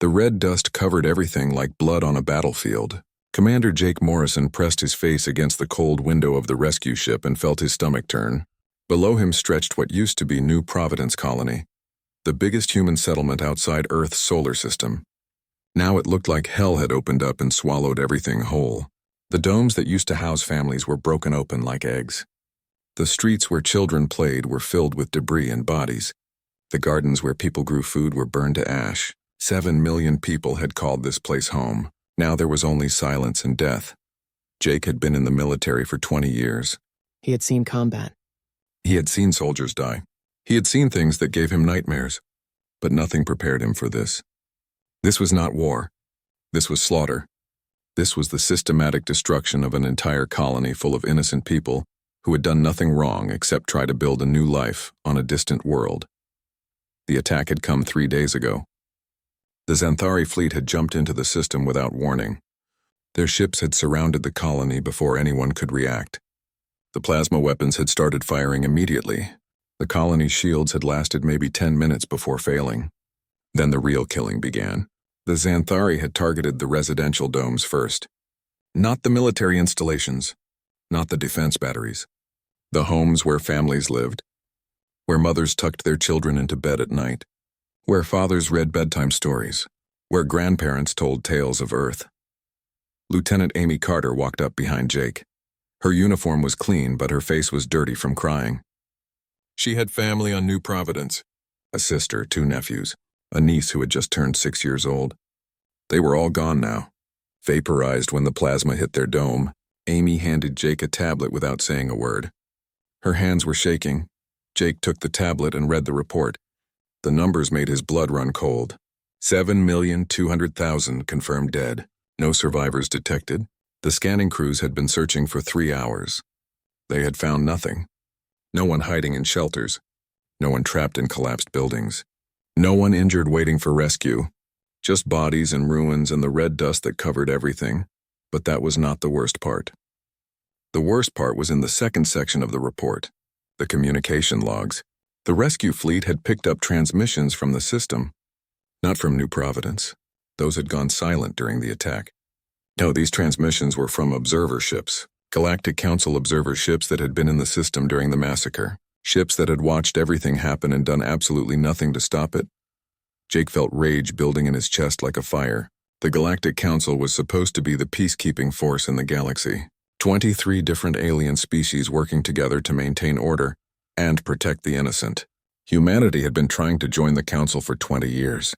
The red dust covered everything like blood on a battlefield. Commander Jake Morrison pressed his face against the cold window of the rescue ship and felt his stomach turn. Below him stretched what used to be New Providence Colony, the biggest human settlement outside Earth's solar system. Now it looked like hell had opened up and swallowed everything whole. The domes that used to house families were broken open like eggs. The streets where children played were filled with debris and bodies. The gardens where people grew food were burned to ash. 7 million people had called this place home. Now there was only silence and death. Jake had been in the military for 20 years. He had seen combat. He had seen soldiers die. He had seen things that gave him nightmares. But nothing prepared him for this. This was not war. This was slaughter. This was the systematic destruction of an entire colony full of innocent people who had done nothing wrong except try to build a new life on a distant world. The attack had come 3 days ago. The Xanthari fleet had jumped into the system without warning. Their ships had surrounded the colony before anyone could react. The plasma weapons had started firing immediately. The colony's shields had lasted maybe 10 minutes before failing. Then the real killing began. The Xanthari had targeted the residential domes first. Not the military installations, not the defense batteries. The homes where families lived, where mothers tucked their children into bed at night, where fathers read bedtime stories, where grandparents told tales of Earth. Lieutenant Amy Carter walked up behind Jake. Her uniform was clean, but her face was dirty from crying. She had family on New Providence, a sister, 2 nephews, a niece who had just turned 6 years old. They were all gone now, vaporized when the plasma hit their dome. Amy handed Jake a tablet without saying a word. Her hands were shaking. Jake took the tablet and read the report. The numbers made his blood run cold. 7,200,000 confirmed dead. No survivors detected. The scanning crews had been searching for 3 hours. They had found nothing. No one hiding in shelters. No one trapped in collapsed buildings. No one injured waiting for rescue. Just bodies and ruins and the red dust that covered everything. But that was not the worst part. The worst part was in the second section of the report, the communication logs. The rescue fleet had picked up transmissions from the system, not from New Providence. Those had gone silent during the attack. No, these transmissions were from observer ships, Galactic Council observer ships that had been in the system during the massacre, ships that had watched everything happen and done absolutely nothing to stop it. Jake felt rage building in his chest like a fire. The Galactic Council was supposed to be the peacekeeping force in the galaxy. 23 different alien species working together to maintain order and protect the innocent. Humanity had been trying to join the Council for 20 years.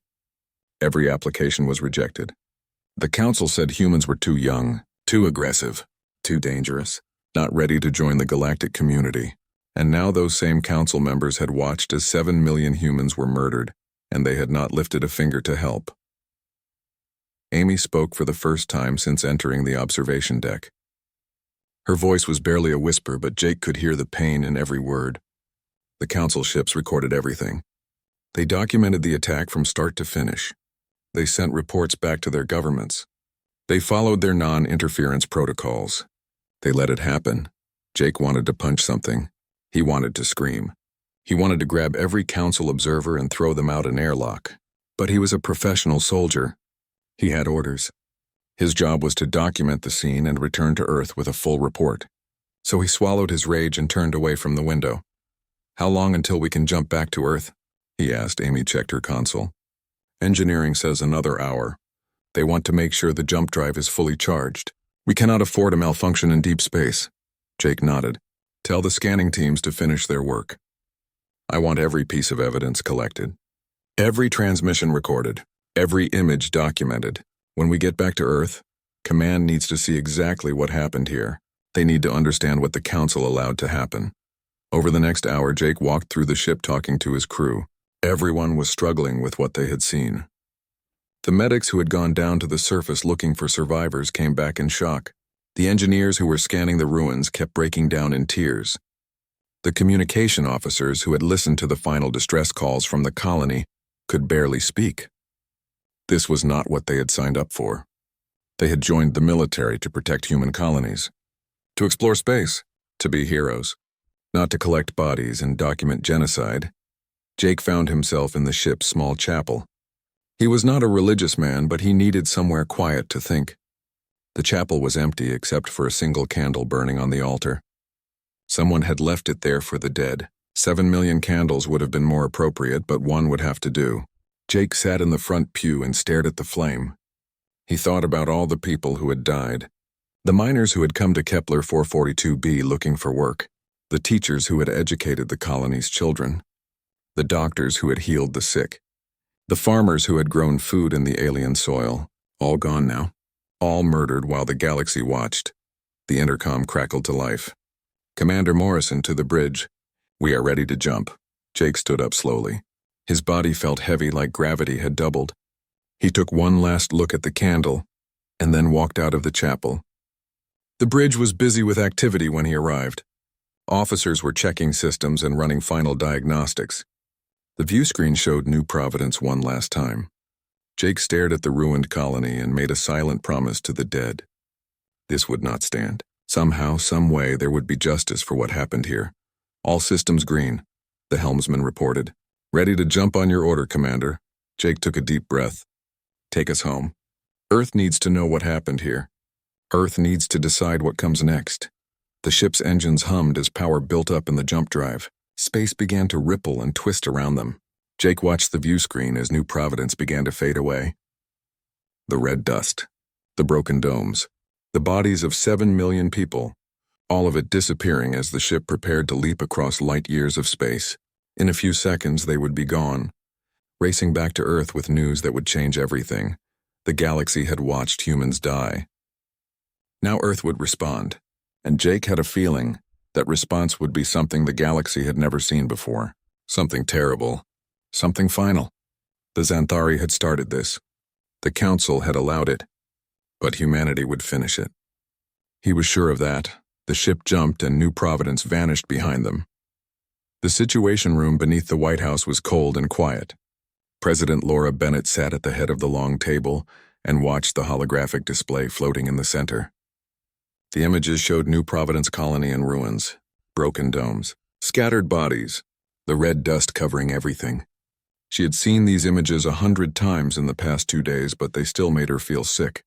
Every application was rejected. The Council said humans were too young, too aggressive, too dangerous, not ready to join the galactic community. And now those same Council members had watched as 7 million humans were murdered, and they had not lifted a finger to help. Amy spoke for the first time since entering the observation deck. Her voice was barely a whisper, but Jake could hear the pain in every word. The Council ships recorded everything. They documented the attack from start to finish. They sent reports back to their governments. They followed their non-interference protocols. They let it happen. Jake wanted to punch something. He wanted to scream. He wanted to grab every Council observer and throw them out an airlock. But he was a professional soldier. He had orders. His job was to document the scene and return to Earth with a full report. So he swallowed his rage and turned away from the window. "How long until we can jump back to Earth?" he asked. Amy checked her console. "Engineering says another hour. They want to make sure the jump drive is fully charged. We cannot afford a malfunction in deep space." Jake nodded. "Tell the scanning teams to finish their work. I want every piece of evidence collected. Every transmission recorded. Every image documented. When we get back to Earth, Command needs to see exactly what happened here. They need to understand what the Council allowed to happen." Over the next hour, Jake walked through the ship talking to his crew. Everyone was struggling with what they had seen. The medics who had gone down to the surface looking for survivors came back in shock. The engineers who were scanning the ruins kept breaking down in tears. The communication officers who had listened to the final distress calls from the colony could barely speak. This was not what they had signed up for. They had joined the military to protect human colonies, to explore space, to be heroes, not to collect bodies and document genocide. Jake found himself in the ship's small chapel. He was not a religious man, but he needed somewhere quiet to think. The chapel was empty except for a single candle burning on the altar. Someone had left it there for the dead. 7 million candles would have been more appropriate, but one would have to do. Jake sat in the front pew and stared at the flame. He thought about all the people who had died. The miners who had come to Kepler 442b looking for work. The teachers who had educated the colony's children. The doctors who had healed the sick. The farmers who had grown food in the alien soil. All gone now. All murdered while the galaxy watched. The intercom crackled to life. "Commander Morrison to the bridge. We are ready to jump." Jake stood up slowly. His body felt heavy like gravity had doubled. He took one last look at the candle, and then walked out of the chapel. The bridge was busy with activity when he arrived. Officers were checking systems and running final diagnostics. The view screen showed New Providence one last time. Jake stared at the ruined colony and made a silent promise to the dead. This would not stand. Somehow, some way, there would be justice for what happened here. "All systems green," the helmsman reported. "Ready to jump on your order, Commander." Jake took a deep breath. "Take us home. Earth needs to know what happened here. Earth needs to decide what comes next." The ship's engines hummed as power built up in the jump drive. Space began to ripple and twist around them. Jake watched the view screen as New Providence began to fade away. The red dust, the broken domes, the bodies of 7 million people, all of it disappearing as the ship prepared to leap across light years of space. In a few seconds, they would be gone, racing back to Earth with news that would change everything. The galaxy had watched humans die. Now Earth would respond, and Jake had a feeling that response would be something the galaxy had never seen before. Something terrible. Something final. The Xanthari had started this. The Council had allowed it. But humanity would finish it. He was sure of that. The ship jumped and New Providence vanished behind them. The Situation Room beneath the White House was cold and quiet. President Laura Bennett sat at the head of the long table and watched the holographic display floating in the center. The images showed New Providence colony in ruins, broken domes, scattered bodies, the red dust covering everything. She had seen these images 100 times in the past 2 days, but they still made her feel sick.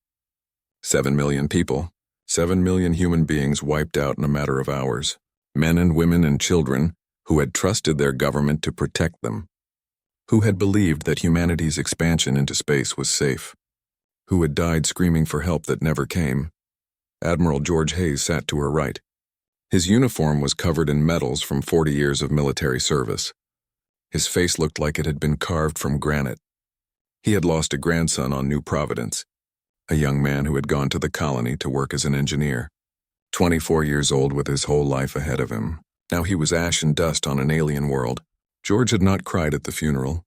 7 million people, 7 million human beings wiped out in a matter of hours. Men and women and children who had trusted their government to protect them. Who had believed that humanity's expansion into space was safe. Who had died screaming for help that never came. Admiral George Hayes sat to her right. His uniform was covered in medals from 40 years of military service. His face looked like it had been carved from granite. He had lost a grandson on New Providence, a young man who had gone to the colony to work as an engineer. 24 years old with his whole life ahead of him. Now he was ash and dust on an alien world. George had not cried at the funeral.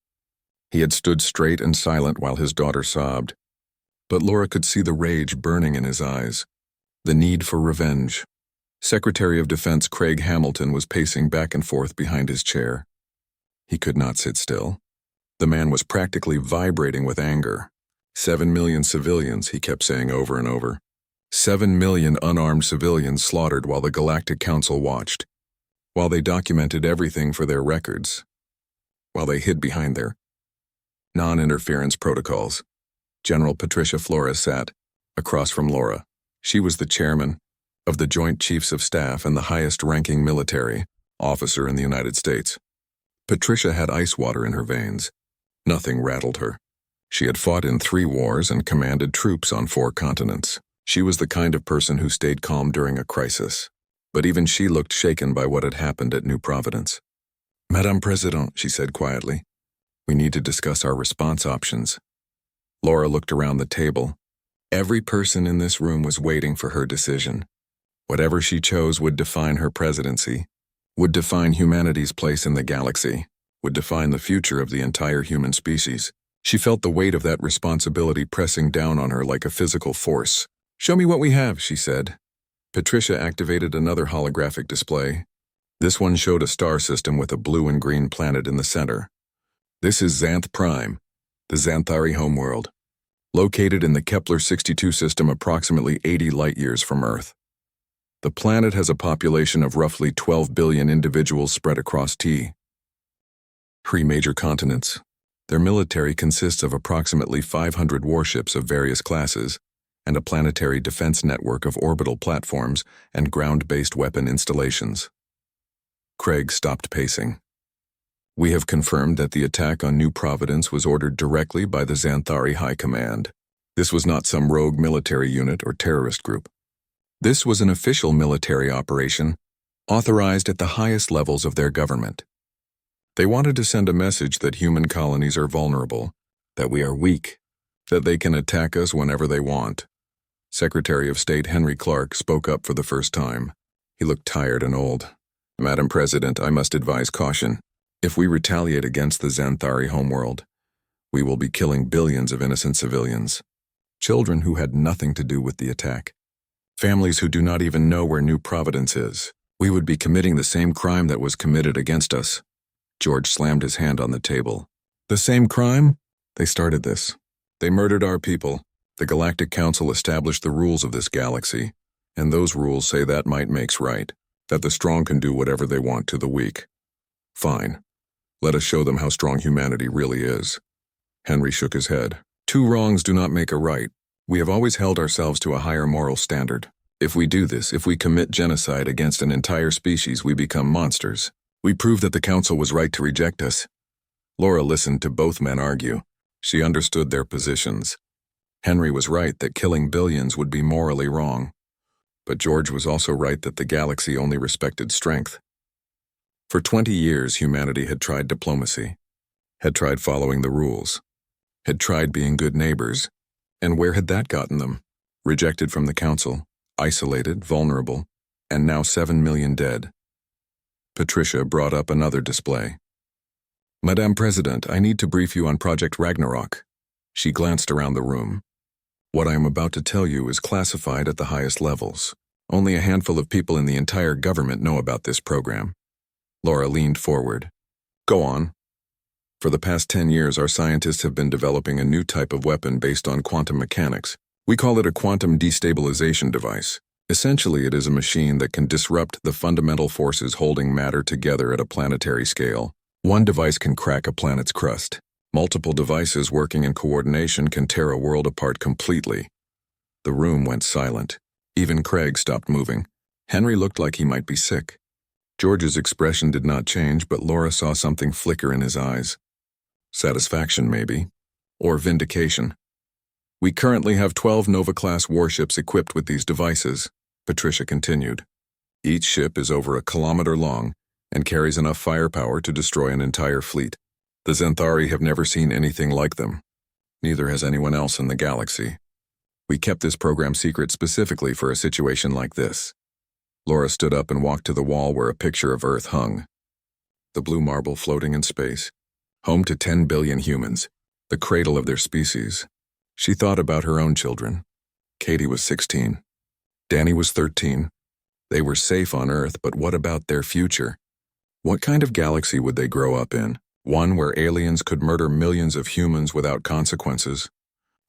He had stood straight and silent while his daughter sobbed. But Laura could see the rage burning in his eyes. The need for revenge. Secretary of Defense Craig Hamilton was pacing back and forth behind his chair. He could not sit still. The man was practically vibrating with anger. 7 million civilians, he kept saying over and over. 7 million unarmed civilians slaughtered while the Galactic Council watched. While they documented everything for their records. While they hid behind their non-interference protocols. General Patricia Flores sat across from Laura. She was the chairman of the Joint Chiefs of Staff and the highest-ranking military officer in the United States. Patricia had ice water in her veins. Nothing rattled her. She had fought in 3 wars and commanded troops on 4 continents. She was the kind of person who stayed calm during a crisis. But even she looked shaken by what had happened at New Providence. "Madame President," she said quietly, "we need to discuss our response options." Laura looked around the table. Every person in this room was waiting for her decision. Whatever she chose would define her presidency, would define humanity's place in the galaxy, would define the future of the entire human species. She felt the weight of that responsibility pressing down on her like a physical force. "Show me what we have," she said. Patricia activated another holographic display. This one showed a star system with a blue and green planet in the center. "This is Xanth Prime, the Xanthari homeworld, located in the Kepler 62 system approximately 80 light-years from Earth. The planet has a population of roughly 12 billion individuals spread across 3 major continents. Their military consists of approximately 500 warships of various classes and a planetary defense network of orbital platforms and ground-based weapon installations. Craig stopped pacing. We have confirmed that the attack on New Providence was ordered directly by the Xanthari High Command. This was not some rogue military unit or terrorist group. This was an official military operation, authorized at the highest levels of their government. They wanted to send a message that human colonies are vulnerable, that we are weak, that they can attack us whenever they want. Secretary of State Henry Clark spoke up for the first time. He looked tired and old. Madam President, I must advise caution. If we retaliate against the Xanthari homeworld, we will be killing billions of innocent civilians. Children who had nothing to do with the attack. Families who do not even know where New Providence is. We would be committing the same crime that was committed against us. George slammed his hand on the table. The same crime? They started this. They murdered our people. The Galactic Council established the rules of this galaxy, and those rules say that might makes right, that the strong can do whatever they want to the weak. Fine. Let us show them how strong humanity really is. Henry shook his head. Two wrongs do not make a right. We have always held ourselves to a higher moral standard. If we do this, if we commit genocide against an entire species, we become monsters. We prove that the Council was right to reject us. Laura listened to both men argue. She understood their positions. Henry was right that killing billions would be morally wrong. But George was also right that the galaxy only respected strength. For 20 years, humanity had tried diplomacy, had tried following the rules, had tried being good neighbors, and where had that gotten them? Rejected from the Council, isolated, vulnerable, and now 7 million dead. Patricia brought up another display. Madame President, I need to brief you on Project Ragnarok. She glanced around the room. What I am about to tell you is classified at the highest levels. Only a handful of people in the entire government know about this program. Laura leaned forward. Go on. For the past 10 years, our scientists have been developing a new type of weapon based on quantum mechanics. We call it a quantum destabilization device. Essentially, it is a machine that can disrupt the fundamental forces holding matter together at a planetary scale. One device can crack a planet's crust. Multiple devices working in coordination can tear a world apart completely. The room went silent. Even Craig stopped moving. Henry looked like he might be sick. George's expression did not change, but Laura saw something flicker in his eyes. Satisfaction, maybe. Or vindication. We currently have 12 Nova-class warships equipped with these devices, Patricia continued. Each ship is over 1 kilometer long and carries enough firepower to destroy an entire fleet. The Xanthari have never seen anything like them. Neither has anyone else in the galaxy. We kept this program secret specifically for a situation like this. Laura stood up and walked to the wall where a picture of Earth hung. The blue marble floating in space. Home to 10 billion humans, the cradle of their species. She thought about her own children. Katie was 16. Danny was 13. They were safe on Earth, but what about their future? What kind of galaxy would they grow up in? One where aliens could murder millions of humans without consequences?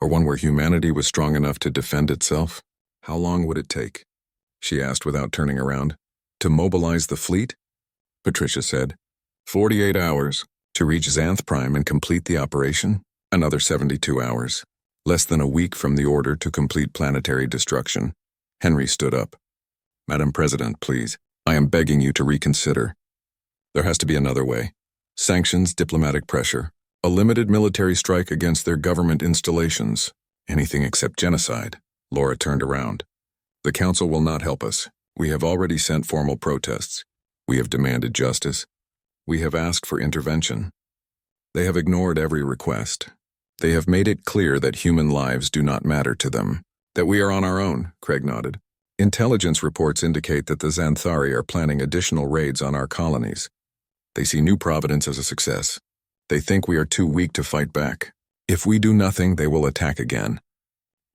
Or one where humanity was strong enough to defend itself? How long would it take? She asked without turning around. To mobilize the fleet? Patricia said. 48 hours. To reach Xanth Prime and complete the operation? Another 72 hours. Less than a week from the order to complete planetary destruction. Henry stood up. Madam President, please. I am begging you to reconsider. There has to be another way. Sanctions, diplomatic pressure. A limited military strike against their government installations. Anything except genocide. Laura turned around. The Council will not help us. We have already sent formal protests. We have demanded justice. We have asked for intervention. They have ignored every request. They have made it clear that human lives do not matter to them. That we are on our own, Craig nodded. Intelligence reports indicate that the Xanthari are planning additional raids on our colonies. They see New Providence as a success. They think we are too weak to fight back. If we do nothing, they will attack again.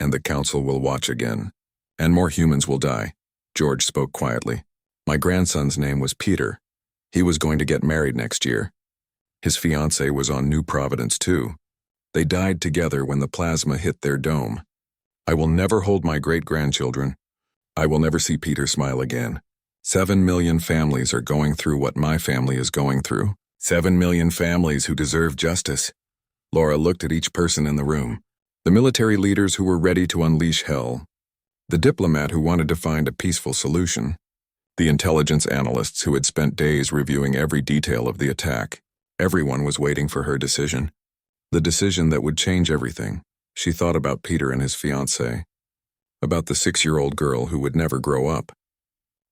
And the Council will watch again. And more humans will die. George spoke quietly. My grandson's name was Peter. He was going to get married next year. His fiancée was on New Providence too. They died together when the plasma hit their dome. I will never hold my great-grandchildren. I will never see Peter smile again. 7 million families are going through what my family is going through. 7 million families who deserve justice. Laura looked at each person in the room. The military leaders who were ready to unleash hell. The diplomat who wanted to find a peaceful solution. The intelligence analysts who had spent days reviewing every detail of the attack. Everyone was waiting for her decision. The decision that would change everything. She thought about Peter and his fiancée. About the 6-year-old girl who would never grow up.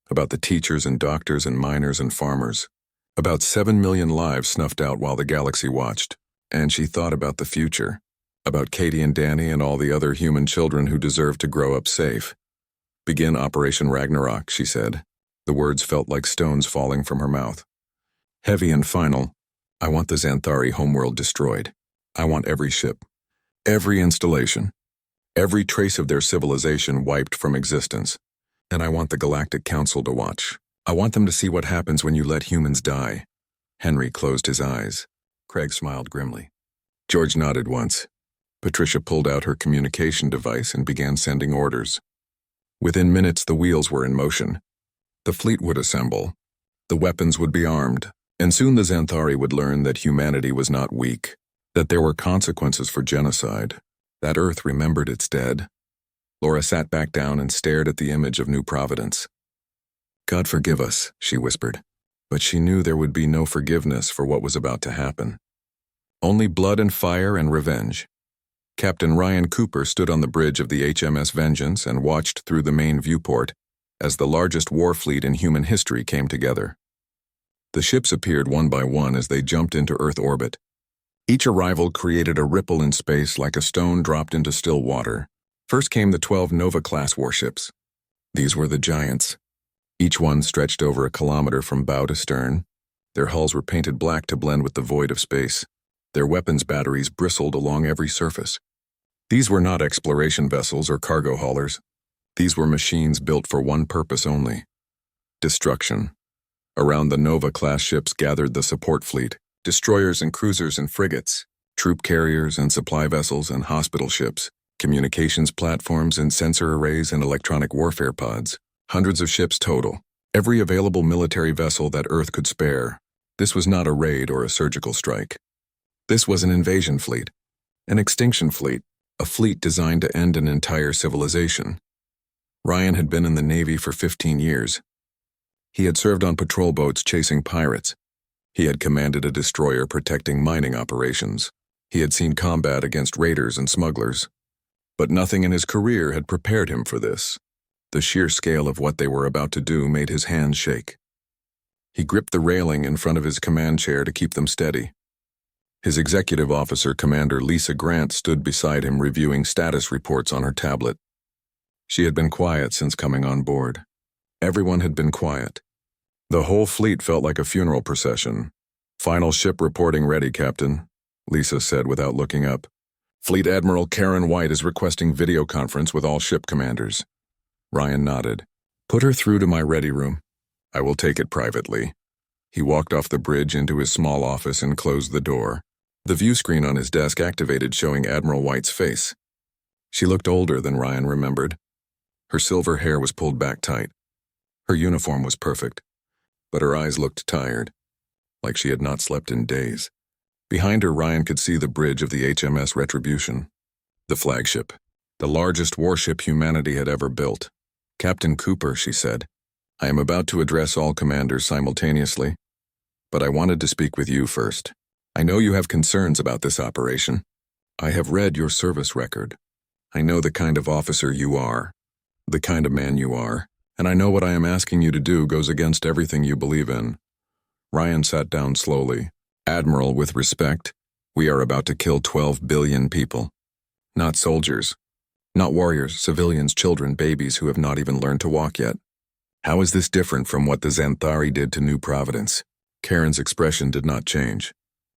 About the teachers and doctors and miners and farmers. About 7 million lives snuffed out while the galaxy watched. And she thought about the future. About Katie and Danny and all the other human children who deserve to grow up safe. Begin Operation Ragnarok, she said. The words felt like stones falling from her mouth. Heavy and final. I want the Xanthari homeworld destroyed. I want every ship. Every installation. Every trace of their civilization wiped from existence. And I want the Galactic Council to watch. I want them to see what happens when you let humans die. Henry closed his eyes. Craig smiled grimly. George nodded once. Patricia pulled out her communication device and began sending orders. Within minutes, the wheels were in motion. The fleet would assemble. The weapons would be armed. And soon the Xanthari would learn that humanity was not weak. That there were consequences for genocide. That Earth remembered its dead. Laura sat back down and stared at the image of New Providence. God forgive us, she whispered. But she knew there would be no forgiveness for what was about to happen. Only blood and fire and revenge. Captain Ryan Cooper stood on the bridge of the HMS Vengeance and watched through the main viewport as the largest war fleet in human history came together. The ships appeared one by one as they jumped into Earth orbit. Each arrival created a ripple in space like a stone dropped into still water. First came the 12 Nova-class warships. These were the giants. Each one stretched over a kilometer from bow to stern. Their hulls were painted black to blend with the void of space. Their weapons batteries bristled along every surface. These were not exploration vessels or cargo haulers. These were machines built for one purpose only: destruction. Around the Nova-class ships gathered the support fleet, destroyers and cruisers and frigates, troop carriers and supply vessels and hospital ships, communications platforms and sensor arrays and electronic warfare pods. Hundreds of ships total, every available military vessel that Earth could spare. This was not a raid or a surgical strike. This was an invasion fleet, an extinction fleet, a fleet designed to end an entire civilization. Ryan had been in the Navy for 15 years. He had served on patrol boats chasing pirates. He had commanded a destroyer protecting mining operations. He had seen combat against raiders and smugglers. But nothing in his career had prepared him for this. The sheer scale of what they were about to do made his hands shake. He gripped the railing in front of his command chair to keep them steady. His executive officer, Commander Lisa Grant, stood beside him reviewing status reports on her tablet. She had been quiet since coming on board. Everyone had been quiet. The whole fleet felt like a funeral procession. Final ship reporting ready, Captain, Lisa said without looking up. Fleet Admiral Karen White is requesting video conference with all ship commanders. Ryan nodded. Put her through to my ready room. I will take it privately. He walked off the bridge into his small office and closed the door. The view screen on his desk activated, showing Admiral White's face. She looked older than Ryan remembered. Her silver hair was pulled back tight. Her uniform was perfect, but her eyes looked tired, like she had not slept in days. Behind her, Ryan could see the bridge of the HMS Retribution, the flagship, the largest warship humanity had ever built. Captain Cooper, she said, I am about to address all commanders simultaneously, but I wanted to speak with you first. I know you have concerns about this operation. I have read your service record. I know the kind of officer you are, the kind of man you are, and I know what I am asking you to do goes against everything you believe in. Ryan sat down slowly. Admiral, with respect, we are about to kill 12 billion people. Not soldiers. Not warriors, civilians, children, babies who have not even learned to walk yet. How is this different from what the Xanthari did to New Providence? Karen's expression did not change.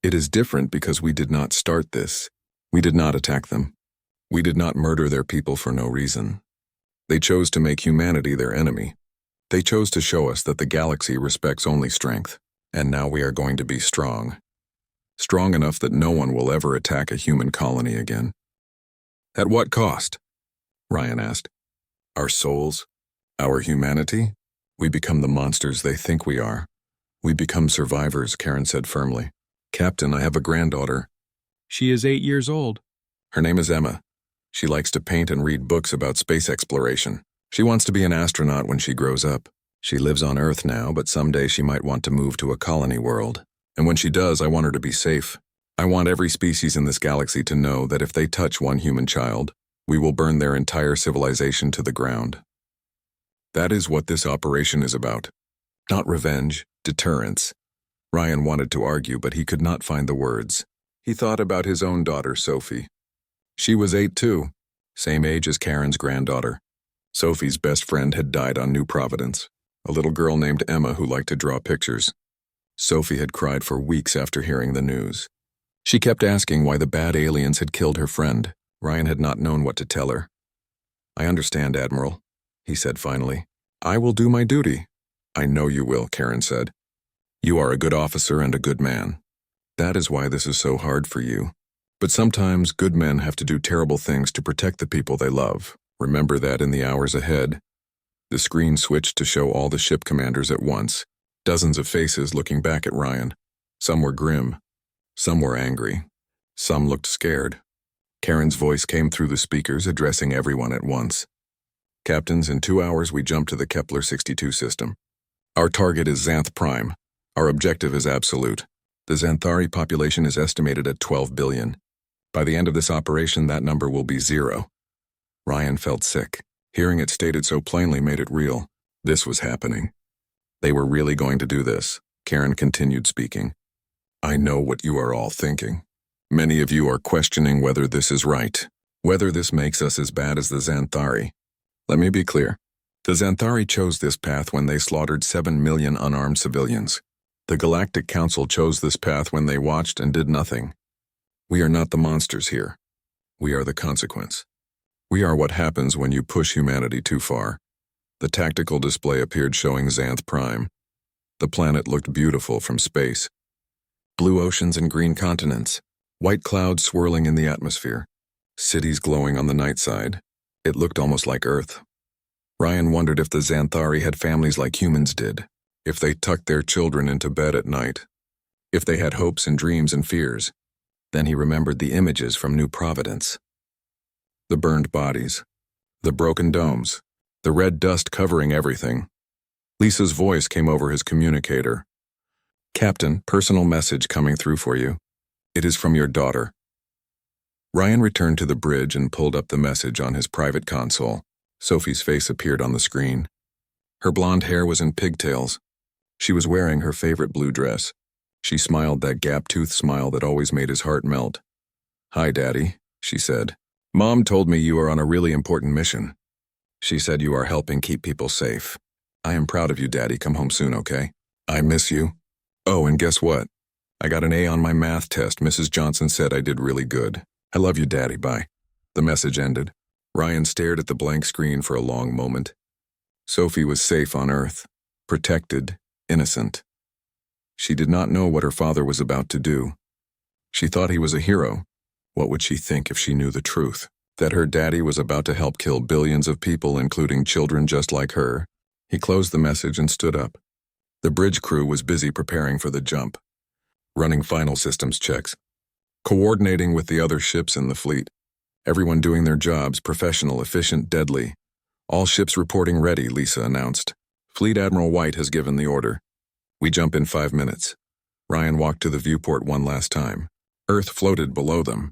It is different because we did not start this. We did not attack them. We did not murder their people for no reason. They chose to make humanity their enemy. They chose to show us that the galaxy respects only strength. And now we are going to be strong. Strong enough that no one will ever attack a human colony again. At what cost? Ryan asked. Our souls? Our humanity? We become the monsters they think we are. We become survivors, Karen said firmly. Captain, I have a granddaughter. She is 8 years old. Her name is Emma. She likes to paint and read books about space exploration. She wants to be an astronaut when she grows up. She lives on Earth now, but someday she might want to move to a colony world. And when she does, I want her to be safe. I want every species in this galaxy to know that if they touch one human child, we will burn their entire civilization to the ground. That is what this operation is about. Not revenge, deterrence. Ryan wanted to argue, but he could not find the words. He thought about his own daughter, Sophie. She was 8 too, same age as Karen's granddaughter. Sophie's best friend had died on New Providence, a little girl named Emma who liked to draw pictures. Sophie had cried for weeks after hearing the news. She kept asking why the bad aliens had killed her friend. Ryan had not known what to tell her. "I understand, Admiral," he said finally. "I will do my duty." "I know you will," Karen said. "You are a good officer and a good man. That is why this is so hard for you. But sometimes good men have to do terrible things to protect the people they love. Remember that in the hours ahead." The screen switched to show all the ship commanders at once, dozens of faces looking back at Ryan. Some were grim. Some were angry. Some looked scared. Karen's voice came through the speakers, addressing everyone at once. "Captains, in 2 hours we jump to the Kepler-62 system. Our target is Xanth Prime. Our objective is absolute. The Xanthari population is estimated at 12 billion. By the end of this operation, that number will be 0. Ryan felt sick. Hearing it stated so plainly made it real. This was happening. They were really going to do this. Karen continued speaking. "I know what you are all thinking. Many of you are questioning whether this is right, whether this makes us as bad as the Xanthari. Let me be clear. The Xanthari chose this path when they slaughtered 7 million unarmed civilians. The Galactic Council chose this path when they watched and did nothing. We are not the monsters here. We are the consequence. We are what happens when you push humanity too far." The tactical display appeared showing Xanth Prime. The planet looked beautiful from space. Blue oceans and green continents, white clouds swirling in the atmosphere, cities glowing on the night side. It looked almost like Earth. Ryan wondered if the Xanthari had families like humans did, if they tucked their children into bed at night, if they had hopes and dreams and fears. Then he remembered the images from New Providence. The burned bodies, the broken domes, the red dust covering everything. Lisa's voice came over his communicator. "Captain, personal message coming through for you. It is from your daughter." Ryan returned to the bridge and pulled up the message on his private console. Sophie's face appeared on the screen. Her blonde hair was in pigtails. She was wearing her favorite blue dress. She smiled that gap-toothed smile that always made his heart melt. "Hi, Daddy," she said. "Mom told me you are on a really important mission. She said you are helping keep people safe. I am proud of you, Daddy. Come home soon, okay? I miss you. Oh, and guess what? I got an A on my math test. Mrs. Johnson said I did really good. I love you, Daddy. Bye." The message ended. Ryan stared at the blank screen for a long moment. Sophie was safe on Earth, protected, innocent. She did not know what her father was about to do. She thought he was a hero. What would she think if she knew the truth? That her daddy was about to help kill billions of people, including children just like her? He closed the message and stood up. The bridge crew was busy preparing for the jump, running final systems checks, coordinating with the other ships in the fleet. Everyone doing their jobs, professional, efficient, deadly. "All ships reporting ready," Lisa announced. "Fleet Admiral White has given the order. We jump in 5 minutes." Ryan walked to the viewport one last time. Earth floated below them,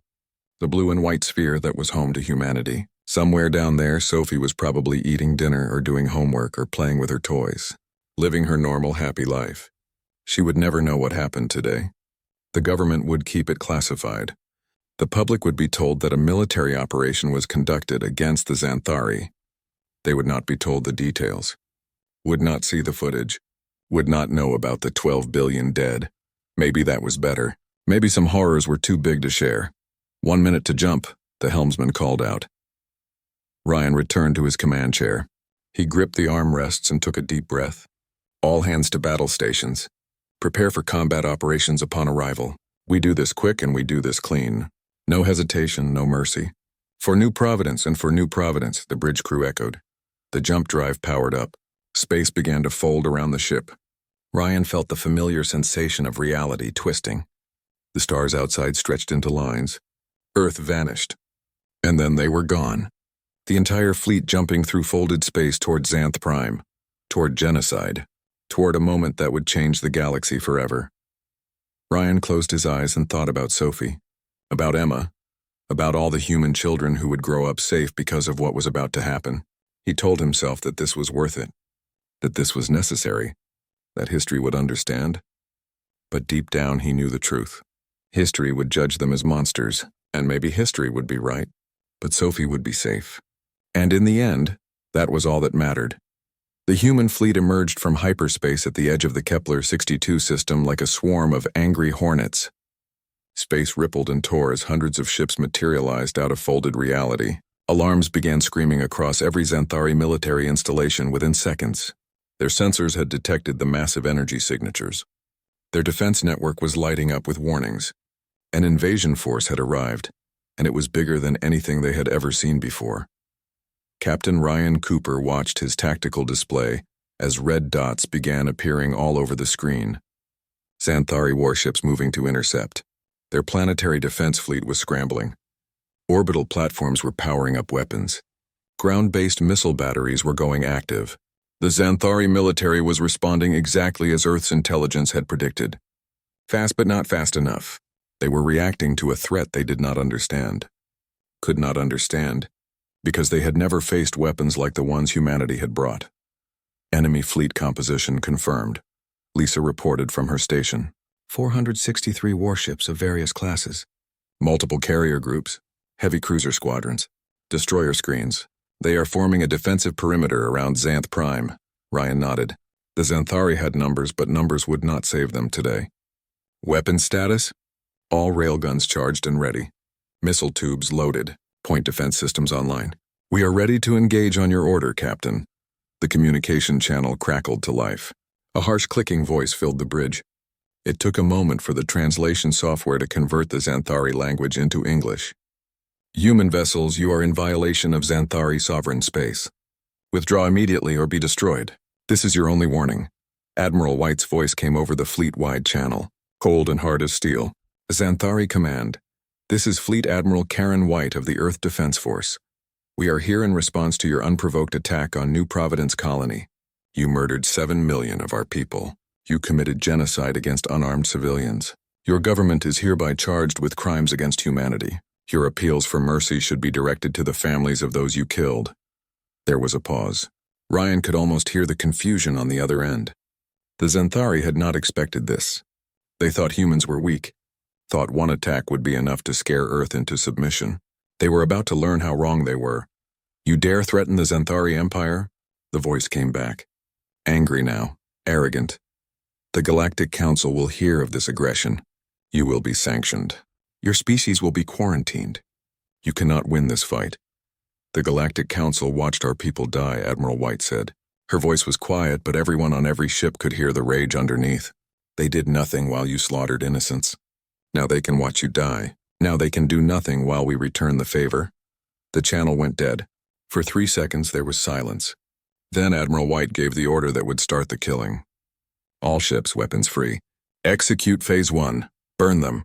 the blue and white sphere that was home to humanity. Somewhere down there, Sophie was probably eating dinner or doing homework or playing with her toys, living her normal, happy life. She would never know what happened today. The government would keep it classified. The public would be told that a military operation was conducted against the Xanthari. They would not be told the details, would not see the footage, would not know about the 12 billion dead. Maybe that was better. Maybe some horrors were too big to share. 1 minute to jump, the helmsman called out. Ryan returned to his command chair. He gripped the armrests and took a deep breath. All hands to battle stations. Prepare for combat operations upon arrival. We do this quick and we do this clean. No hesitation, no mercy. For New Providence and for New Providence, the bridge crew echoed. The jump drive powered up. Space began to fold around the ship. Ryan felt the familiar sensation of reality twisting. The stars outside stretched into lines. Earth vanished. And then they were gone. The entire fleet jumping through folded space toward Xanth Prime, toward genocide, toward a moment that would change the galaxy forever. Ryan closed his eyes and thought about Sophie, about Emma, about all the human children who would grow up safe because of what was about to happen. He told himself that this was worth it, that this was necessary, that history would understand. But deep down he knew the truth. History would judge them as monsters, and maybe history would be right, but Sophie would be safe. And in the end, that was all that mattered. The human fleet emerged from hyperspace at the edge of the Kepler-62 system like a swarm of angry hornets. Space rippled and tore as hundreds of ships materialized out of folded reality. Alarms began screaming across every Xanthari military installation within seconds. Their sensors had detected the massive energy signatures. Their defense network was lighting up with warnings. An invasion force had arrived, and it was bigger than anything they had ever seen before. Captain Ryan Cooper watched his tactical display as red dots began appearing all over the screen. Xanthari warships moving to intercept. Their planetary defense fleet was scrambling. Orbital platforms were powering up weapons. Ground-based missile batteries were going active. The Xanthari military was responding exactly as Earth's intelligence had predicted. Fast but not fast enough. They were reacting to a threat they did not understand. Could not understand, because they had never faced weapons like the ones humanity had brought. Enemy fleet composition confirmed. Lisa reported from her station. 463 warships of various classes. Multiple carrier groups, heavy cruiser squadrons, destroyer screens. They are forming a defensive perimeter around Xanth Prime. Ryan nodded. The Xanthari had numbers, but numbers would not save them today. Weapon status? All railguns charged and ready. Missile tubes loaded. Point defense systems online. We are ready to engage on your order, Captain. The communication channel crackled to life. A harsh clicking voice filled the bridge. It took a moment for the translation software to convert the Xanthari language into English. Human vessels, you are in violation of Xanthari sovereign space. Withdraw immediately or be destroyed. This is your only warning. Admiral White's voice came over the fleet-wide channel, cold and hard as steel. Xanthari command. This is Fleet Admiral Karen White of the Earth Defense Force. We are here in response to your unprovoked attack on New Providence Colony. You murdered 7 million of our people. You committed genocide against unarmed civilians. Your government is hereby charged with crimes against humanity. Your appeals for mercy should be directed to the families of those you killed. There was a pause. Ryan could almost hear the confusion on the other end. The Xanthari had not expected this. They thought humans were weak, thought one attack would be enough to scare Earth into submission. They were about to learn how wrong they were. You dare threaten the Xanthari Empire? The voice came back. Angry now, arrogant. The Galactic Council will hear of this aggression. You will be sanctioned. Your species will be quarantined. You cannot win this fight. The Galactic Council watched our people die, Admiral White said. Her voice was quiet, but everyone on every ship could hear the rage underneath. They did nothing while you slaughtered innocents. Now they can watch you die. Now they can do nothing while we return the favor. The channel went dead. For 3 seconds there was silence. Then Admiral White gave the order that would start the killing. All ships weapons free. Execute Phase 1. Burn them.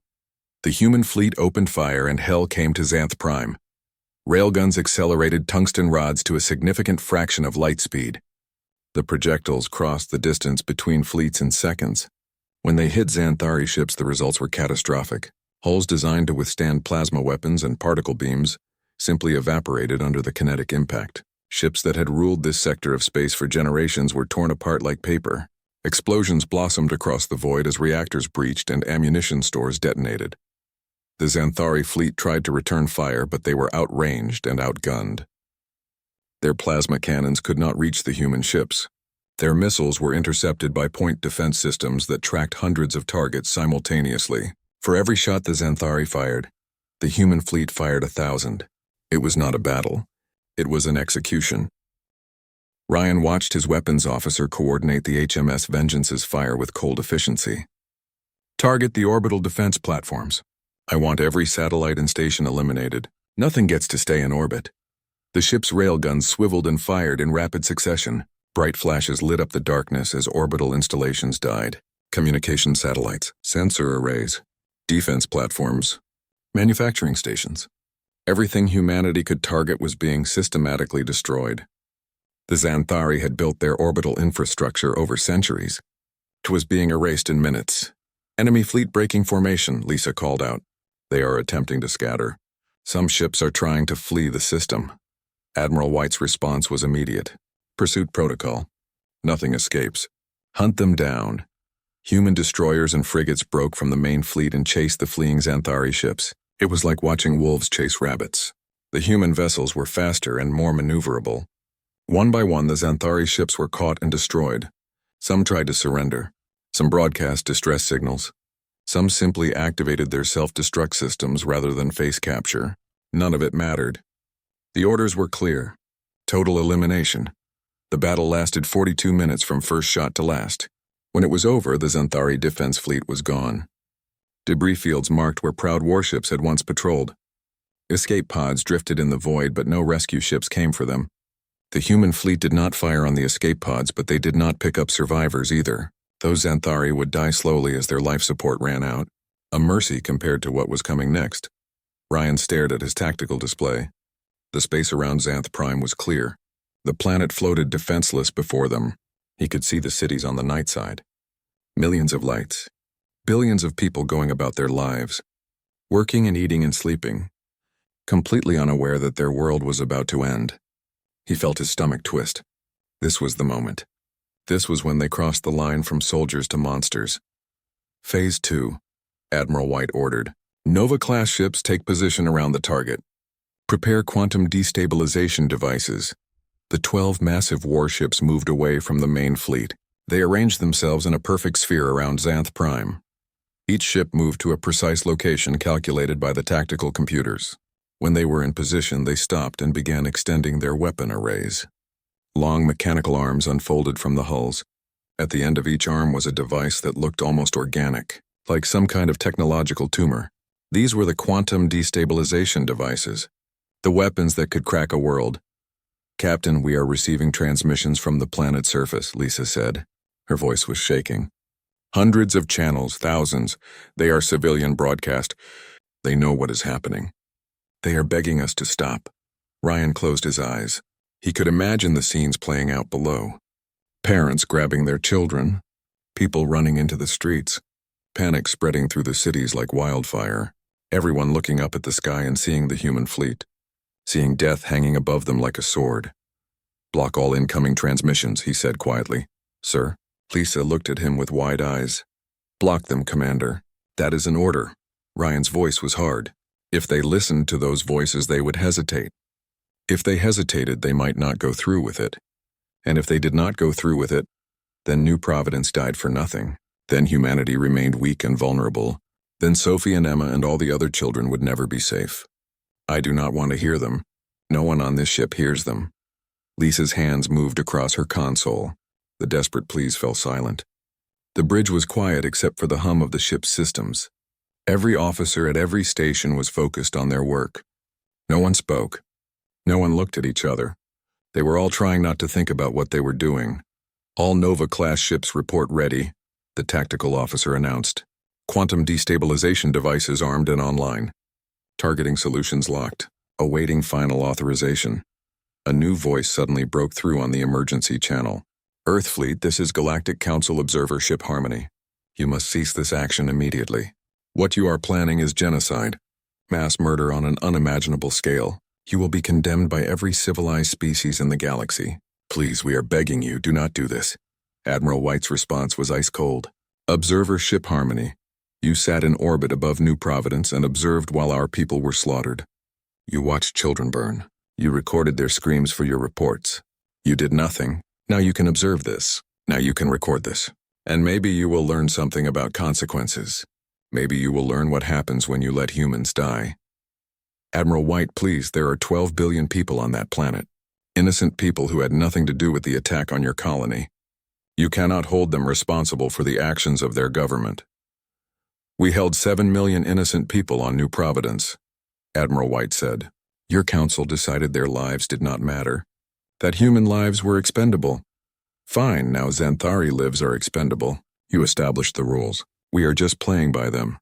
The human fleet opened fire and hell came to Xanth Prime. Railguns accelerated tungsten rods to a significant fraction of light speed. The projectiles crossed the distance between fleets in seconds. When they hit Xanthari ships, the results were catastrophic. Hulls designed to withstand plasma weapons and particle beams simply evaporated under the kinetic impact. Ships that had ruled this sector of space for generations were torn apart like paper. Explosions blossomed across the void as reactors breached and ammunition stores detonated. The Xanthari fleet tried to return fire, but they were outranged and outgunned. Their plasma cannons could not reach the human ships. Their missiles were intercepted by point defense systems that tracked hundreds of targets simultaneously. For every shot the Xanthari fired, the human fleet fired 1,000. It was not a battle. It was an execution. Ryan watched his weapons officer coordinate the HMS Vengeance's fire with cold efficiency. Target the orbital defense platforms. I want every satellite and station eliminated. Nothing gets to stay in orbit. The ship's railguns swiveled and fired in rapid succession. Bright flashes lit up the darkness as orbital installations died. Communication satellites, sensor arrays, defense platforms, manufacturing stations. Everything humanity could target was being systematically destroyed. The Xanthari had built their orbital infrastructure over centuries. It was being erased in minutes. Enemy fleet breaking formation, Lisa called out. They are attempting to scatter. Some ships are trying to flee the system. Admiral White's response was immediate. Pursuit protocol. Nothing escapes. Hunt them down. Human destroyers and frigates broke from the main fleet and chased the fleeing Xanthari ships. It was like watching wolves chase rabbits. The human vessels were faster and more maneuverable. One by one, the Xanthari ships were caught and destroyed. Some tried to surrender. Some broadcast distress signals. Some simply activated their self-destruct systems rather than face capture. None of it mattered. The orders were clear. Total elimination. The battle lasted 42 minutes from first shot to last. When it was over, the Xanthari defense fleet was gone. Debris fields marked where proud warships had once patrolled. Escape pods drifted in the void, but no rescue ships came for them. The human fleet did not fire on the escape pods, but they did not pick up survivors either. Those Xanthari would die slowly as their life support ran out. A mercy compared to what was coming next. Ryan stared at his tactical display. The space around Xanth Prime was clear. The planet floated defenseless before them. He could see the cities on the night side. Millions of lights. Billions of people going about their lives. Working and eating and sleeping. Completely unaware that their world was about to end. He felt his stomach twist. This was the moment. This was when they crossed the line from soldiers to monsters. Phase 2, Admiral White ordered. Nova-class ships take position around the target. Prepare quantum destabilization devices. The 12 massive warships moved away from the main fleet. They arranged themselves in a perfect sphere around Xanth Prime. Each ship moved to a precise location calculated by the tactical computers. When they were in position, they stopped and began extending their weapon arrays. Long mechanical arms unfolded from the hulls. At the end of each arm was a device that looked almost organic, like some kind of technological tumor. These were the quantum destabilization devices, the weapons that could crack a world. Captain, we are receiving transmissions from the planet's surface, Lisa said. Her voice was shaking. Hundreds of channels, thousands. They are civilian broadcast. They know what is happening. They are begging us to stop. Ryan closed his eyes. He could imagine the scenes playing out below. Parents grabbing their children. People running into the streets. Panic spreading through the cities like wildfire. Everyone looking up at the sky and seeing the human fleet. Seeing death hanging above them like a sword. Block all incoming transmissions, he said quietly. Sir? Lisa looked at him with wide eyes. Block them, Commander. That is an order. Ryan's voice was hard. If they listened to those voices, they would hesitate. If they hesitated, they might not go through with it. And if they did not go through with it, then New Providence died for nothing. Then humanity remained weak and vulnerable. Then Sophie and Emma and all the other children would never be safe. I do not want to hear them. No one on this ship hears them. Lisa's hands moved across her console. The desperate pleas fell silent. The bridge was quiet except for the hum of the ship's systems. Every officer at every station was focused on their work. No one spoke. No one looked at each other. They were all trying not to think about what they were doing. All Nova-class ships report ready, the tactical officer announced. Quantum destabilization devices armed and online. Targeting solutions locked, awaiting final authorization. A new voice suddenly broke through on the emergency channel. Earth Fleet, this is Galactic Council Observer Ship Harmony. You must cease this action immediately. What you are planning is genocide. Mass murder on an unimaginable scale. You will be condemned by every civilized species in the galaxy. Please, we are begging you, do not do this. Admiral White's response was ice cold. Observer Ship Harmony. You sat in orbit above New Providence and observed while our people were slaughtered. You watched children burn. You recorded their screams for your reports. You did nothing. Now you can observe this. Now you can record this. And maybe you will learn something about consequences. Maybe you will learn what happens when you let humans die. Admiral White, please, there are 12 billion people on that planet. Innocent people who had nothing to do with the attack on your colony. You cannot hold them responsible for the actions of their government. We held 7 million innocent people on New Providence, Admiral White said. Your council decided their lives did not matter, that human lives were expendable. Fine, now Xanthari lives are expendable. You established the rules. We are just playing by them.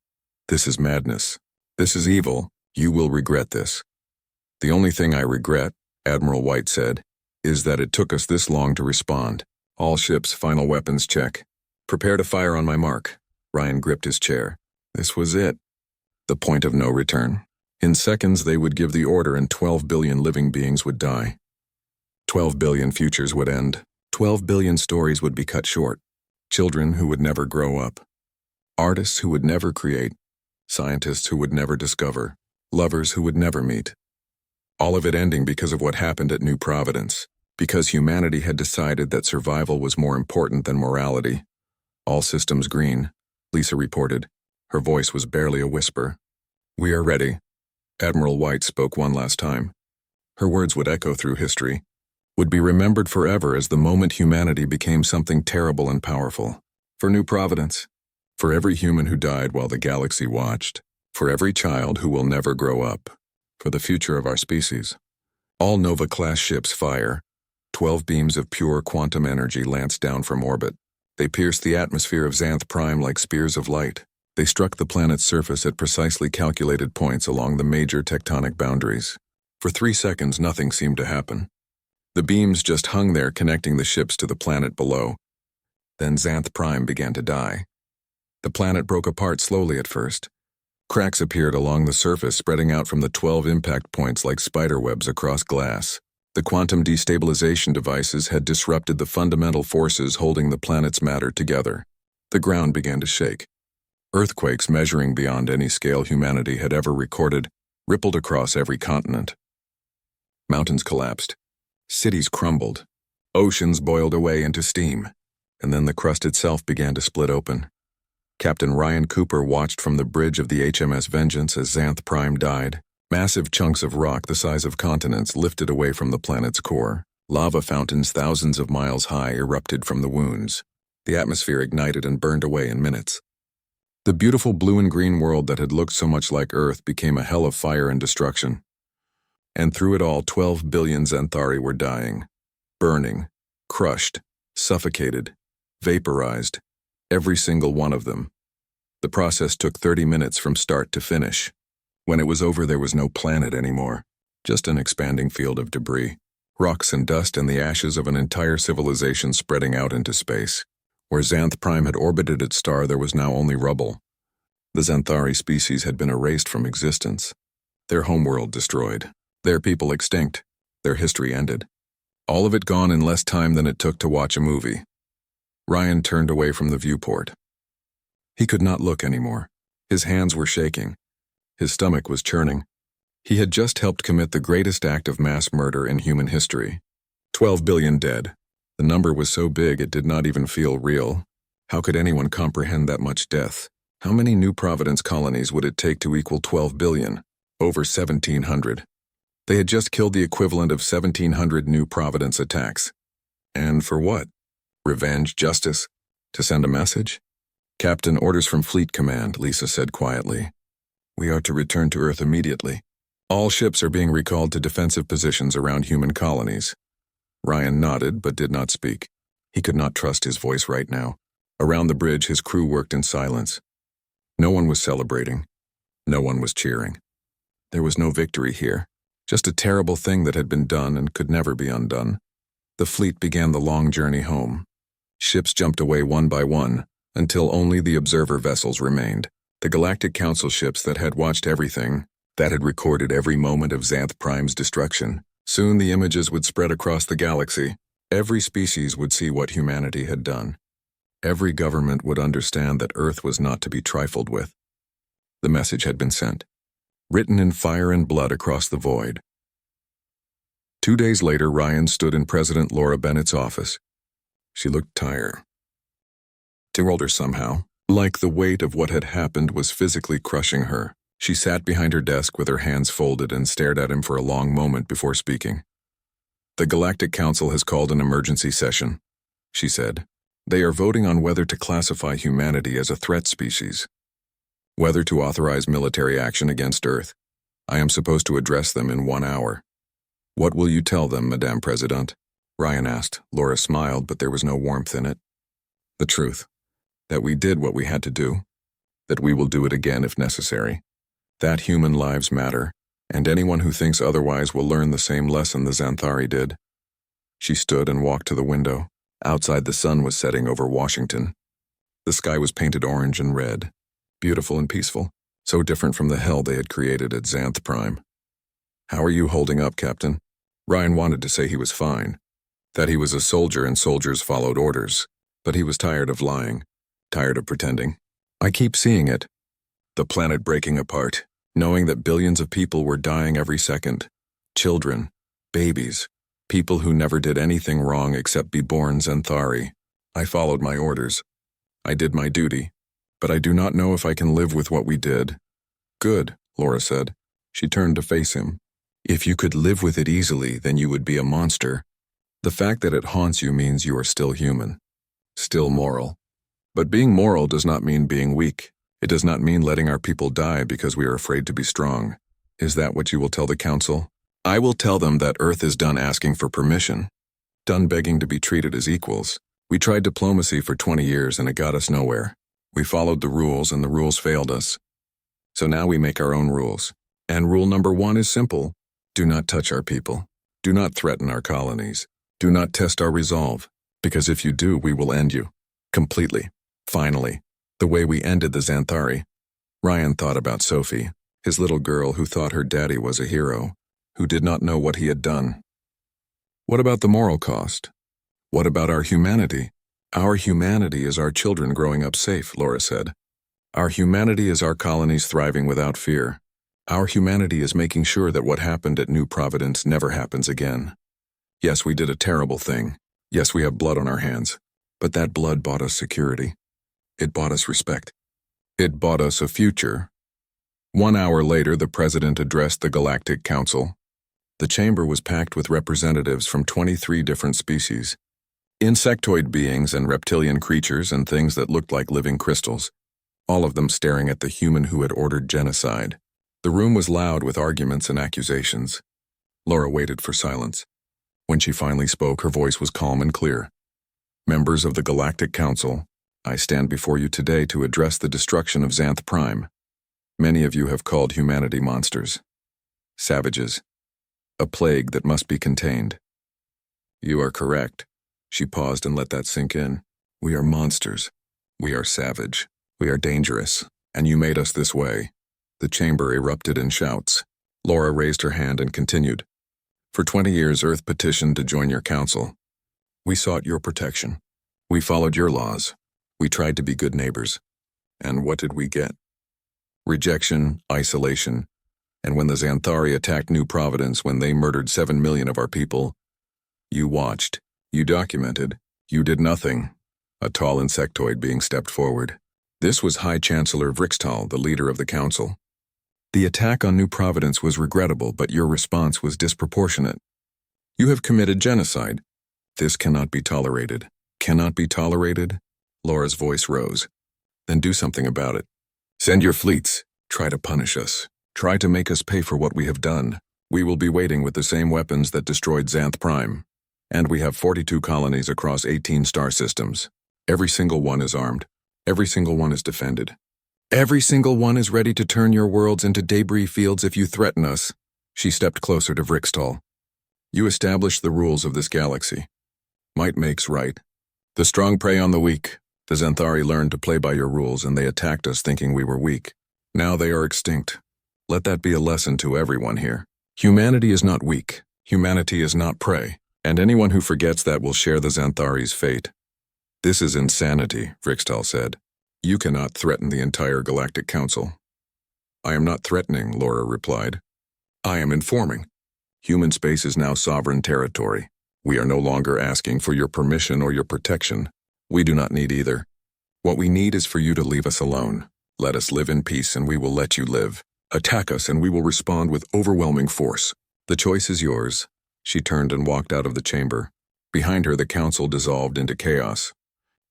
This is madness. This is evil. You will regret this. The only thing I regret, Admiral White said, is that it took us this long to respond. All ships, final weapons check. Prepare to fire on my mark. Ryan gripped his chair. This was it. The point of no return. In seconds they would give the order and 12 billion living beings would die. 12 billion futures would end. 12 billion stories would be cut short. Children who would never grow up. Artists who would never create. Scientists who would never discover. Lovers who would never meet. All of it ending because of what happened at New Providence. Because humanity had decided that survival was more important than morality. All systems green, Lisa reported. Her voice was barely a whisper. We are ready. Admiral White spoke one last time. Her words would echo through history, would be remembered forever as the moment humanity became something terrible and powerful. For New Providence. For every human who died while the galaxy watched. For every child who will never grow up. For the future of our species. All Nova-class ships fire. 12 beams of pure quantum energy lanced down from orbit. They pierced the atmosphere of Xanth Prime like spears of light. They struck the planet's surface at precisely calculated points along the major tectonic boundaries. For 3 seconds, nothing seemed to happen. The beams just hung there connecting the ships to the planet below. Then Xanth Prime began to die. The planet broke apart slowly at first. Cracks appeared along the surface, spreading out from the 12 impact points like spiderwebs across glass. The quantum destabilization devices had disrupted the fundamental forces holding the planet's matter together. The ground began to shake. Earthquakes measuring beyond any scale humanity had ever recorded rippled across every continent. Mountains collapsed. Cities crumbled. Oceans boiled away into steam. And then the crust itself began to split open. Captain Ryan Cooper watched from the bridge of the HMS Vengeance as Xanth Prime died. Massive chunks of rock the size of continents lifted away from the planet's core. Lava fountains thousands of miles high erupted from the wounds. The atmosphere ignited and burned away in minutes. The beautiful blue and green world that had looked so much like Earth became a hell of fire and destruction. And through it all, 12 billion Xanthari were dying. Burning, crushed, suffocated, vaporized. Every single one of them. The process took 30 minutes from start to finish. When it was over, there was no planet anymore. Just an expanding field of debris. Rocks and dust and the ashes of an entire civilization spreading out into space. Where Xanth Prime had orbited its star, there was now only rubble. The Xanthari species had been erased from existence. Their homeworld destroyed. Their people extinct. Their history ended. All of it gone in less time than it took to watch a movie. Ryan turned away from the viewport. He could not look anymore. His hands were shaking. His stomach was churning. He had just helped commit the greatest act of mass murder in human history. 12 billion dead. The number was so big it did not even feel real. How could anyone comprehend that much death? How many New Providence colonies would it take to equal 12 billion? Over 1,700. They had just killed the equivalent of 1,700 New Providence attacks. And for what? Revenge, justice? To send a message? Captain, orders from Fleet Command, Lisa said quietly. We are to return to Earth immediately. All ships are being recalled to defensive positions around human colonies. Ryan nodded but did not speak. He could not trust his voice right now. Around the bridge, his crew worked in silence. No one was celebrating. No one was cheering. There was no victory here. Just a terrible thing that had been done and could never be undone. The fleet began the long journey home. Ships jumped away one by one, until only the observer vessels remained. The Galactic Council ships that had watched everything, that had recorded every moment of Xanth Prime's destruction. Soon the images would spread across the galaxy. Every species would see what humanity had done. Every government would understand that Earth was not to be trifled with. The message had been sent, written in fire and blood across the void. 2 days later, Ryan stood in President Laura Bennett's office. She looked tired. Too older somehow, like the weight of what had happened was physically crushing her. She sat behind her desk with her hands folded and stared at him for a long moment before speaking. The Galactic Council has called an emergency session, she said. They are voting on whether to classify humanity as a threat species. Whether to authorize military action against Earth. I am supposed to address them in 1 hour. What will you tell them, Madame President? Ryan asked. Laura smiled, but there was no warmth in it. The truth. That we did what we had to do. that we will do it again if necessary. That human lives matter, and anyone who thinks otherwise will learn the same lesson the Xanthari did. She stood and walked to the window. Outside, the sun was setting over Washington. The sky was painted orange and red, beautiful and peaceful, so different from the hell they had created at Xanth Prime. "How are you holding up, Captain?" Ryan wanted to say he was fine, that he was a soldier and soldiers followed orders, but he was tired of lying, tired of pretending. "I keep seeing it. The planet breaking apart, knowing that billions of people were dying every second. Children, babies, people who never did anything wrong except be born Xanthari. I followed my orders. I did my duty, but I do not know if I can live with what we did." "Good," Laura said. She turned to face him. "If you could live with it easily, then you would be a monster. The fact that it haunts you means you are still human, still moral. But being moral does not mean being weak. It does not mean letting our people die because we are afraid to be strong. Is that what you will tell the Council?" "I will tell them that Earth is done asking for permission, done begging to be treated as equals. We tried diplomacy for 20 years and it got us nowhere. We followed the rules and the rules failed us. So now we make our own rules. And rule number 1 is simple. Do not touch our people. Do not threaten our colonies. Do not test our resolve, because if you do, we will end you. Completely. Finally. The way we ended the Xanthari." Ryan thought about Sophie, his little girl who thought her daddy was a hero, who did not know what he had done. "What about the moral cost? What about our humanity?" "Our humanity is our children growing up safe," Laura said. "Our humanity is our colonies thriving without fear. Our humanity is making sure that what happened at New Providence never happens again. Yes, we did a terrible thing. Yes, we have blood on our hands. But that blood bought us security. It bought us respect. It bought us a future." 1 hour later, the President addressed the Galactic Council. The chamber was packed with representatives from 23 different species. Insectoid beings and reptilian creatures and things that looked like living crystals, all of them staring at the human who had ordered genocide. The room was loud with arguments and accusations. Laura waited for silence. When she finally spoke, her voice was calm and clear. "Members of the Galactic Council, I stand before you today to address the destruction of Xanth Prime. Many of you have called humanity monsters. Savages. A plague that must be contained. You are correct." She paused and let that sink in. "We are monsters. We are savage. We are dangerous. And you made us this way." The chamber erupted in shouts. Laura raised her hand and continued. "For 20 years, Earth petitioned to join your council. We sought your protection. We followed your laws. We tried to be good neighbors. And what did we get? Rejection, isolation. And when the Xanthari attacked New Providence, when they murdered 7 million of our people, you watched. You documented. You did nothing." A tall insectoid being stepped forward. This was High Chancellor Vrixtal, the leader of the council. "The attack on New Providence was regrettable, but your response was disproportionate. You have committed genocide. This cannot be tolerated. Cannot be tolerated?" Laura's voice rose. "Then do something about it. Send your fleets. Try to punish us. Try to make us pay for what we have done. We will be waiting with the same weapons that destroyed Xanth Prime. And we have 42 colonies across 18 star systems. Every single one is armed. Every single one is defended. Every single one is ready to turn your worlds into debris fields if you threaten us." She stepped closer to Vrixtal. "You established the rules of this galaxy. Might makes right. The strong prey on the weak. The Xanthari learned to play by your rules and they attacked us thinking we were weak. Now they are extinct. Let that be a lesson to everyone here. Humanity is not weak. Humanity is not prey. And anyone who forgets that will share the Xanthari's fate." "This is insanity," Vrixtal said. "You cannot threaten the entire Galactic Council." "I am not threatening," Laura replied. "I am informing. Human space is now sovereign territory. We are no longer asking for your permission or your protection. We do not need either. What we need is for you to leave us alone. Let us live in peace and we will let you live. Attack us and we will respond with overwhelming force. The choice is yours." She turned and walked out of the chamber. Behind her, the council dissolved into chaos.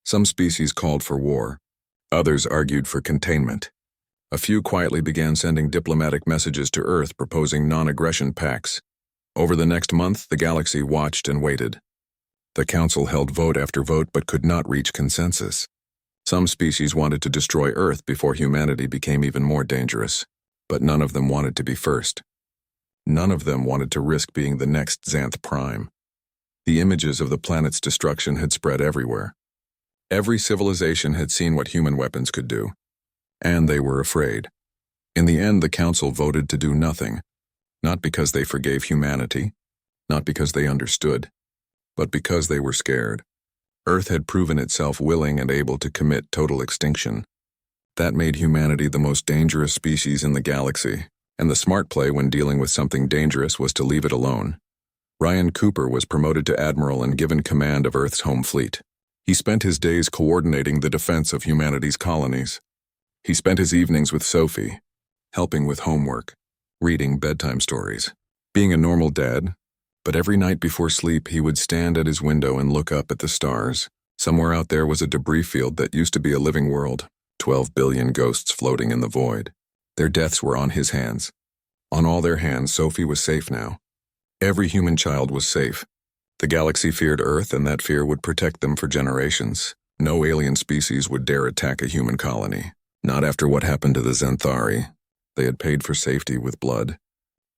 Some species called for war. Others argued for containment. A few quietly began sending diplomatic messages to Earth proposing non-aggression pacts. Over the next month, the galaxy watched and waited. The council held vote after vote but could not reach consensus. Some species wanted to destroy Earth before humanity became even more dangerous, but none of them wanted to be first. None of them wanted to risk being the next Xanth Prime. The images of the planet's destruction had spread everywhere. Every civilization had seen what human weapons could do, and they were afraid. In the end, the Council voted to do nothing, not because they forgave humanity, not because they understood, but because they were scared. Earth had proven itself willing and able to commit total extinction. That made humanity the most dangerous species in the galaxy, and the smart play when dealing with something dangerous was to leave it alone. Ryan Cooper was promoted to Admiral and given command of Earth's home fleet. He spent his days coordinating the defense of humanity's colonies. He spent his evenings with Sophie, helping with homework, reading bedtime stories, being a normal dad. But every night before sleep, he would stand at his window and look up at the stars. Somewhere out there was a debris field that used to be a living world, 12 billion ghosts floating in the void. Their deaths were on his hands. On all their hands, Sophie was safe now. Every human child was safe. The galaxy feared Earth, and that fear would protect them for generations. No alien species would dare attack a human colony. Not after what happened to the Xanthari. They had paid for safety with blood.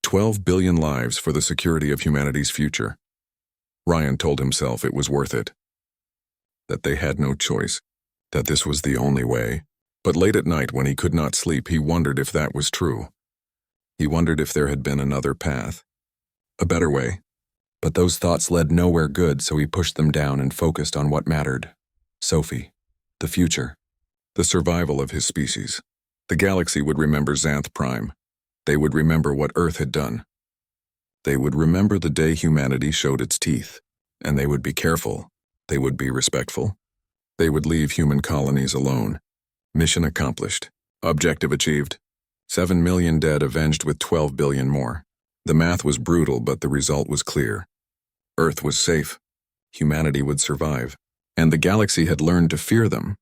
12 billion lives for the security of humanity's future. Ryan told himself it was worth it. That they had no choice. That this was the only way. But late at night, when he could not sleep, he wondered if that was true. He wondered if there had been another path. A better way. But those thoughts led nowhere good, so he pushed them down and focused on what mattered. Sophie. The future. The survival of his species. The galaxy would remember Xanth Prime. They would remember what Earth had done. They would remember the day humanity showed its teeth. And they would be careful. They would be respectful. They would leave human colonies alone. Mission accomplished. Objective achieved. 7 million dead avenged with 12 billion more. The math was brutal, but the result was clear. Earth was safe. Humanity would survive. And the galaxy had learned to fear them.